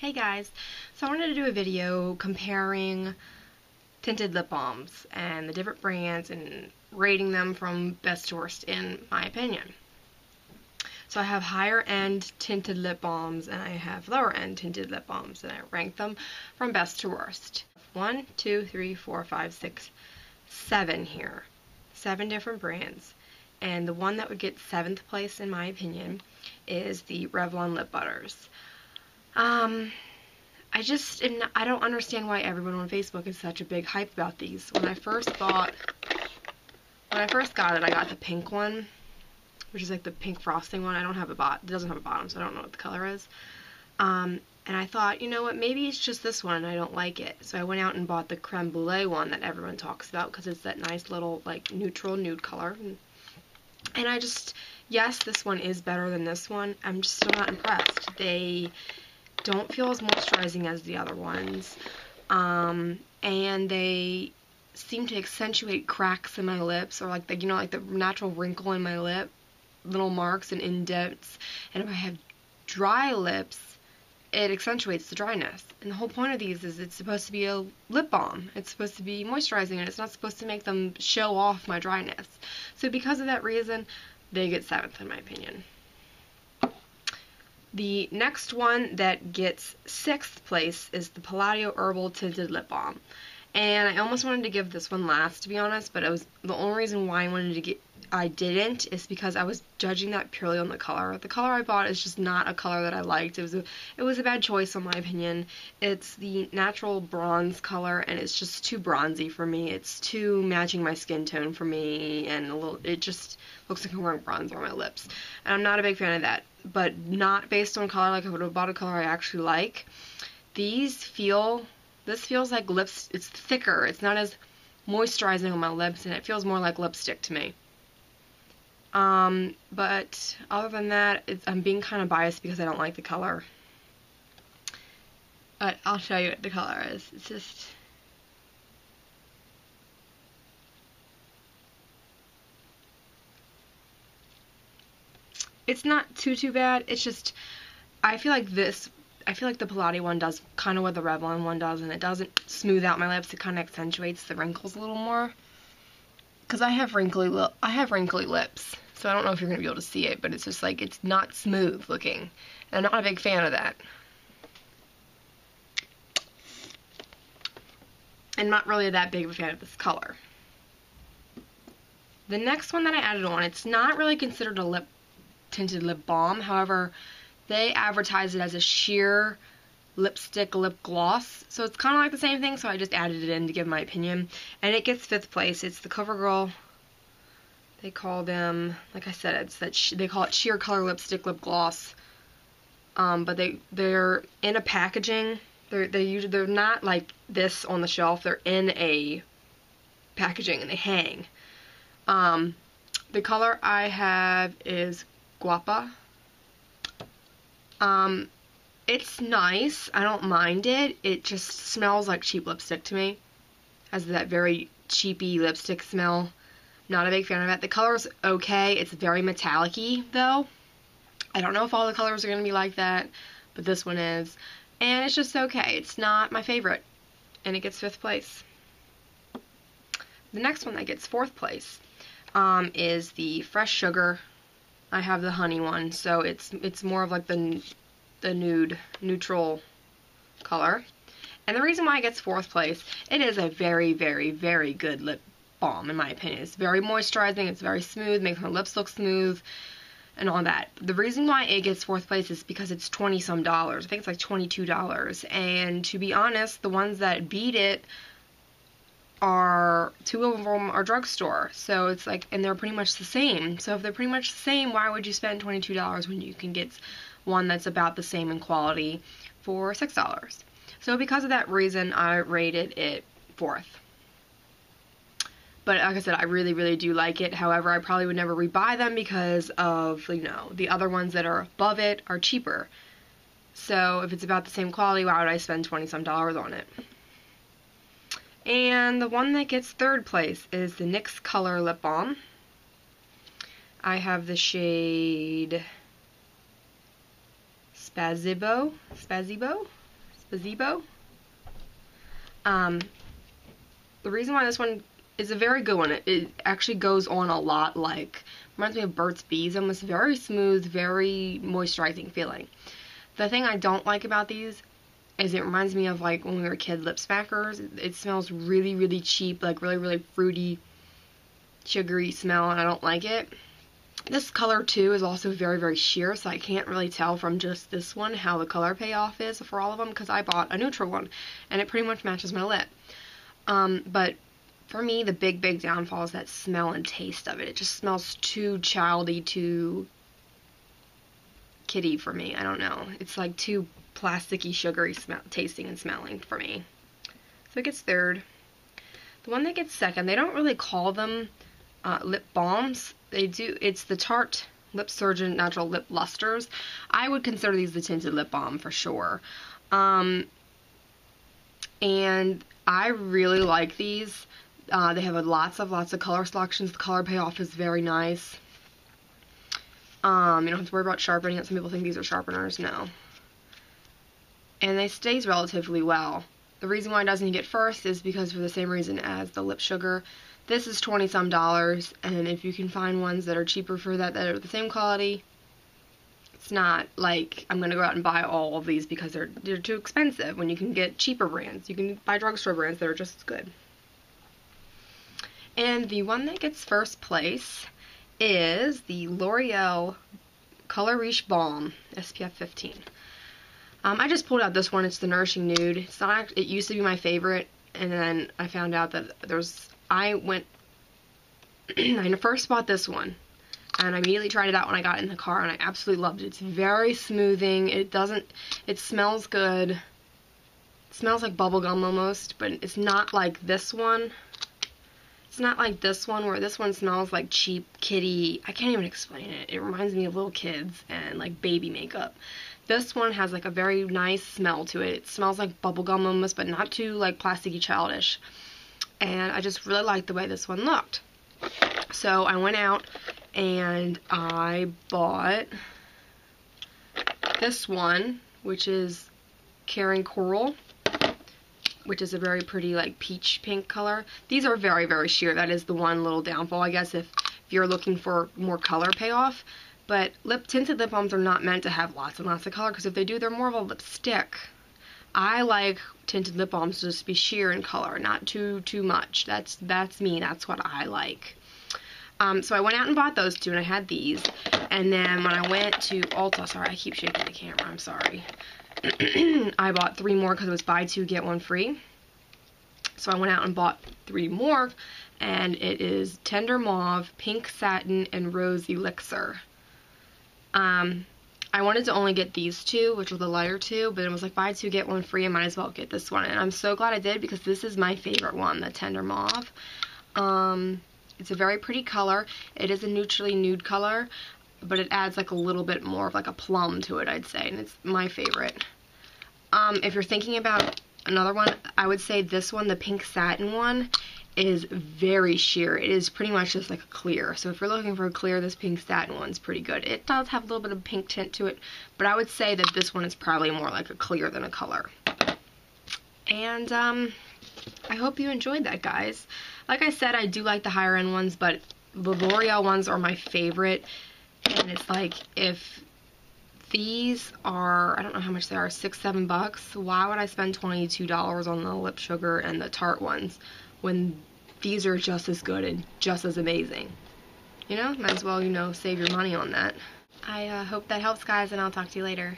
Hey guys, so I wanted to do a video comparing tinted lip balms and the different brands and rating them from best to worst in my opinion. So I have higher end tinted lip balms and I have lower end tinted lip balms and I rank them from best to worst. 1, 2, 3, 4, 5, 6, 7 here. 7 different brands. And the one that would get 7th place in my opinion is the Revlon lip butters. I don't understand why everyone on Facebook is such a big hype about these. When I first got it, I got the pink one, which is like the pink frosting one. It doesn't have a bottom, so I don't know what the color is. And I thought, you know what, maybe it's just this one and I don't like it. So I went out and bought the creme brulee one that everyone talks about because it's that nice little like neutral nude color. And yes, this one is better than this one. I'm just still not impressed. They don't feel as moisturizing as the other ones, and they seem to accentuate cracks in my lips, or like the natural wrinkle in my lip, little marks and indents. And if I have dry lips, it accentuates the dryness. And the whole point of these is it's supposed to be a lip balm. It's supposed to be moisturizing, and it's not supposed to make them show off my dryness. So because of that reason, they get 7th in my opinion. The next one that gets 6th place is the Palladio Herbal Tinted Lip Balm. And I almost wanted to give this one last, to be honest, but it was the only reason why I didn't is because I was judging that purely on the color. The color I bought is just not a color that I liked. It was a bad choice in my opinion. It's the natural bronze color and it's just too bronzy for me. It's too matching my skin tone for me, and it just looks like I'm wearing bronzer on my lips. And I'm not a big fan of that, but not based on color. Like I would have bought a color I actually like. This feels like lips. It's thicker. It's not as moisturizing on my lips, and it feels more like lipstick to me. But other than that, I'm being kind of biased because I don't like the color. But I'll show you what the color is. It's just... it's not too bad. It's just, I feel like the Palladio one does kind of what the Revlon one does, and it doesn't smooth out my lips. It kind of accentuates the wrinkles a little more. Because I have wrinkly lips, so I don't know if you're going to be able to see it, but it's just like, it's not smooth looking. And I'm not a big fan of that. And not really that big of a fan of this color. The next one that I added on, it's not really considered a tinted lip balm. However, they advertise it as a sheer lipstick lip gloss, so it's kind of like the same thing, so I just added it in to give my opinion, and it gets 5th place. It's the CoverGirl. They call them, like I said, they call it sheer color lipstick lip gloss, but they're in a packaging. They're not like this on the shelf. They're in a packaging and they hang. The color I have is Guapa. It's nice. I don't mind it. It just smells like cheap lipstick to me. Has that very cheapy lipstick smell. Not a big fan of it. The color's okay. It's very metallic-y, though. I don't know if all the colors are going to be like that, but this one is. And it's just okay. It's not my favorite. And it gets 5th place. The next one that gets 4th place is the Fresh Sugar. I have the honey one, so it's more of like the neutral color. And the reason why it gets 4th place, it is a very, very, very good lip balm in my opinion. It's very moisturizing, it's very smooth, makes my lips look smooth, and all that. The reason why it gets 4th place is because it's $20-some. I think it's like $22. And to be honest, the ones that beat it are, 2 of them are drugstore. So it's like, and they're pretty much the same. So if they're pretty much the same, why would you spend $22 when you can get one that's about the same in quality for $6? So because of that reason, I rated it 4th. But like I said, I really, really do like it. However, I probably would never rebuy them because of, the other ones that are above it are cheaper. So if it's about the same quality, why would I spend $20-some on it? And the one that gets 3rd place is the NYX Color Lip Balm. I have the shade Spazibo. Gazebo. The reason why this one is a very good one, it actually goes on a lot, like, reminds me of Burt's Bees, almost very smooth, very moisturizing feeling. The thing I don't like about these is it reminds me of, like, when we were kid lip smackers. It smells really, really cheap, like really, really fruity, sugary smell, and I don't like it. This color, too, is also very, very sheer, so I can't really tell from just this one how the color payoff is for all of them, because I bought a neutral one, and it pretty much matches my lip. But for me, the big downfall is that smell and taste of it. It just smells too childy, too kitty for me. I don't know. It's like too plasticky, sugary tasting and smelling for me. So it gets third. The one that gets second, they don't really call them lip balms. They do. It's the Tarte Lip Surgeon Natural Lip Lusters. I would consider these the Tinted Lip Balm for sure. And I really like these. They have lots of color selections. The color payoff is very nice. You don't have to worry about sharpening it. Some people think these are sharpeners. No. And they stays relatively well. The reason why it doesn't get first is because for the same reason as the Lip Sugar. This is $20-some, and if you can find ones that are cheaper for that are the same quality, it's not like I'm going to go out and buy all of these because they're too expensive when you can get cheaper brands. You can buy drugstore brands that are just as good. And the one that gets first place is the L'Oreal Color Riche Balm SPF 15. I just pulled out this one. It's the Nourishing Nude. It's not. It used to be my favorite, and then I found out that I first bought this one, and I immediately tried it out when I got in the car, and I absolutely loved it. It's very smoothing. It smells good. It smells like bubblegum almost, but it's not like this one. It's not like this one, where this one smells like cheap kitty. I can't even explain it. It reminds me of little kids and like baby makeup. This one has like a very nice smell to it. It smells like bubblegum almost, but not too like plasticky childish. And I just really liked the way this one looked. So I went out and I bought this one, which is Caring Coral, which is a very pretty like peach pink color. These are very, very sheer. That is the one little downfall, I guess, if you're looking for more color payoff. But tinted lip balms are not meant to have lots and lots of color, because if they do, they're more of a lipstick. I like tinted lip balms to just be sheer in color, not too much. That's me. That's what I like. So I went out and bought those two, and I had these. And then when I went to Ulta, sorry, I keep shaking the camera. I'm sorry. I bought 3 more because it was buy 2 get 1 free. So I went out and bought 3 more, and it is Tender Mauve, Pink Satin, and Rose Elixir. I wanted to only get these 2, which were the lighter 2, but it was like buy 2 get 1 free. I might as well get this one, and I'm so glad I did, because this is my favorite one, the Tender Mauve. It's a very pretty color. It is a neutrally nude color, but it adds like a little bit more of like a plum to it, I'd say, and it's my favorite. If you're thinking about another one, I would say this one, the Pink Satin one, is very sheer. It is pretty much just like a clear. So if you're looking for a clear, this Pink Satin one's pretty good. It does have a little bit of pink tint to it, but I would say that this one is probably more like a clear than a color. And I hope you enjoyed that, guys. Like I said, I do like the higher end ones, but the L'Oreal ones are my favorite. And it's like, if these are, I don't know how much they are, $6, $7, why would I spend $22 on the Lip Sugar and the Tarte ones when these are just as good and just as amazing? You know, might as well, save your money on that. I hope that helps, guys, and I'll talk to you later.